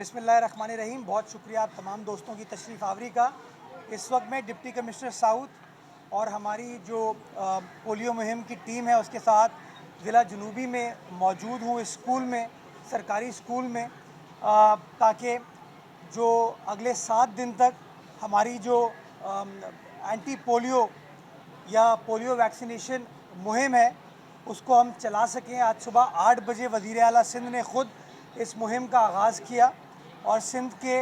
बिस्मिल्लाहिर्रहमानिर्रहीम। बहुत शुक्रिया आप तमाम दोस्तों की तशरीफ़ आवरी का। इस वक्त मैं डिप्टी कमिश्नर साउथ और हमारी जो पोलियो मुहिम की टीम है उसके साथ ज़िला जनूबी में मौजूद हूँ, इस स्कूल में, सरकारी स्कूल में, ताकि जो अगले 7 दिन तक हमारी जो एंटी पोलियो या पोलियो वैक्सीनेशन मुहिम है उसको हम चला सकें। आज सुबह 8 बजे वज़ीर आला सिंध ने ख़ुद इस मुहिम का आगाज़ किया और सिंध के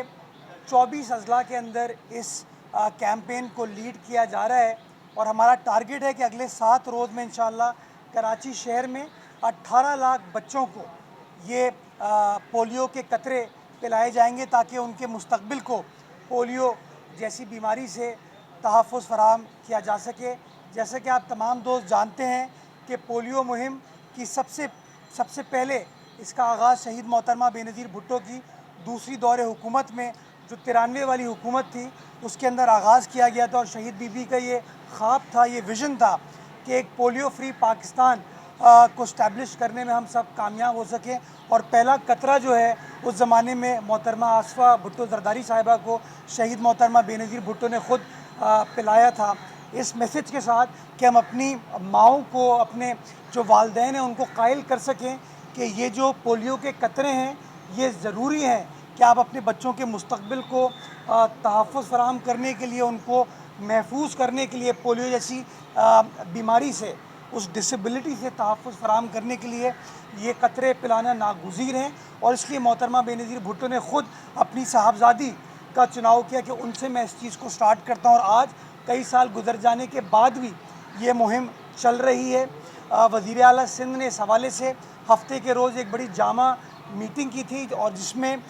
24 अजला के अंदर इस कैंपेन को लीड किया जा रहा है और हमारा टारगेट है कि अगले 7 रोज़ में इंशाअल्लाह कराची शहर में 18 लाख बच्चों को ये पोलियो के कतरे पिलाए जाएंगे ताकि उनके मुस्तकबिल को पोलियो जैसी बीमारी से तहफ़्फ़ुज़ फ़राहम किया जा सके। जैसे कि आप तमाम दोस्त जानते हैं कि पोलियो मुहिम की सबसे पहले इसका आगाज़ शहीद मोहतरमा बेनज़ीर भुट्टो की दूसरी दौरे हुकूमत में जो 93 वाली हुकूमत थी उसके अंदर आगाज़ किया गया था और शहीद बीबी का ये ख्वाब था, ये विज़न था कि एक पोलियो फ्री पाकिस्तान को इस्टेब्लिश करने में हम सब कामयाब हो सकें। और पहला कतरा जो है उस ज़माने में मोहतरमा आसफ़ा भुट्टो ज़रदारी साहिबा को शहीद मोहतरमा बेनज़ीर भुट्टो ने ख़ुद पिलाया था, इस मैसेज के साथ कि हम अपनी माँओं को, अपने जो वालिदैन हैं उनको कायल कर सकें कि ये जो पोलियो के कतरे हैं ये ज़रूरी हैं कि आप अपने बच्चों के मुस्तकबिल को तहफ़्फ़ुज़ फ़राहम करने के लिए, उनको महफूज करने के लिए, पोलियो जैसी बीमारी से, उस डिसेबिलिटी से तहफ़्फ़ुज़ फ़राहम करने के लिए ये कतरे पिलाना नागुज़ीर हैं। और इसलिए मोहतरमा बेनज़ीर भुट्टो ने ख़ुद अपनी साहबजादी का चुनाव किया कि उनसे मैं इस चीज़ को स्टार्ट करता हूँ और आज कई साल गुजर जाने के बाद भी ये मुहिम चल रही है। वज़ीर आला सिंध ने इस हवाले से हफ़्ते के रोज़ एक बड़ी जामा मीटिंग की थी और जिसमें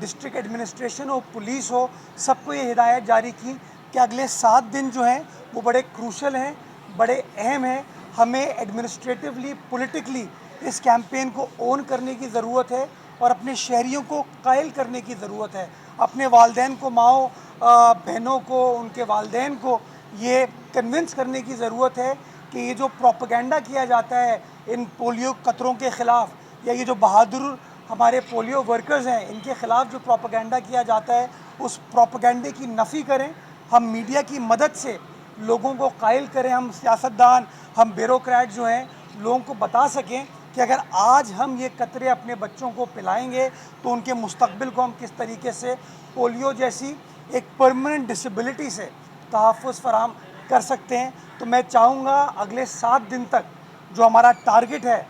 डिस्ट्रिक्ट एडमिनिस्ट्रेशन हो, पुलिस हो, सबको ये हिदायत जारी की कि अगले 7 दिन जो हैं वो बड़े क्रूशल हैं, बड़े अहम हैं। हमें एडमिनिस्ट्रेटिवली, पॉलिटिकली इस कैंपेन को ओन करने की ज़रूरत है और अपने शहरियों को कायल करने की ज़रूरत है। अपने वालिदैन को, माओ बहनों को, उनके वालिदैन को ये कन्विंस करने की ज़रूरत है कि ये जो प्रोपेगेंडा किया जाता है इन पोलियो कतरों के ख़िलाफ़ या ये जो बहादुर हमारे पोलियो वर्कर्स हैं इनके ख़िलाफ़ जो प्रोपेगेंडा किया जाता है उस प्रोपेगेंडे की नफ़ी करें। हम मीडिया की मदद से लोगों को कायल करें, हम सियासतदान, हम ब्यूरोक्रेट जो हैं लोगों को बता सकें कि अगर आज हम ये कतरे अपने बच्चों को पिलाएंगे तो उनके मुस्तकबिल को हम किस तरीके से पोलियो जैसी एक परमानेंट डिसेबिलिटी से तहफ़्फ़ुज़ फ़राहम कर सकते हैं। तो मैं चाहूँगा अगले 7 दिन तक जो हमारा टारगेट है,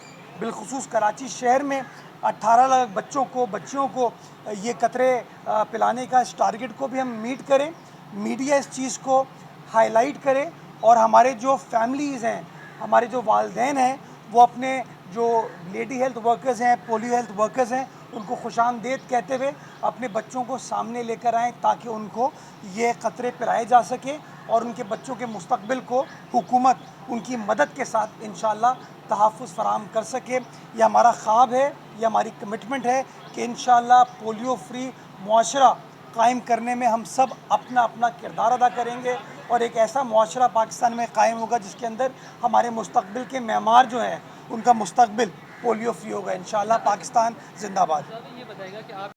बिलखुसूस कराची शहर में 18 लाख बच्चियों को ये कतरे पिलाने का, इस टारगेट को भी हम मीट करें। मीडिया इस चीज़ को हाईलाइट करे और हमारे जो फैमिलीज़ हैं, हमारे जो वालिदैन हैं वो अपने जो लेडी हेल्थ वर्कर्स हैं, पोलियो हेल्थ वर्कर्स हैं, उनको खुशामदीद कहते हुए अपने बच्चों को सामने लेकर आएँ ताकि उनको ये क़तरे पिलाए जा सके और उनके बच्चों के मुस्तकबिल को हुकूमत उनकी मदद के साथ इंशाअल्लाह तहफ़्फ़ुज़ फ़राहम कर सके। ये हमारा ख्वाब है, ये हमारी कमिटमेंट है कि इंशाअल्लाह पोलियो फ्री मुआशरा कायम करने में हम सब अपना अपना किरदार अदा करेंगे और एक ऐसा मुआशरा पाकिस्तान में कायम होगा जिसके अंदर हमारे मुस्तकबिल के मेमार जो हैं उनका मुस्तकबिल पोलियो फ्री होगा। इंशाअल्लाह पाकिस्तान ज़िंदाबाद।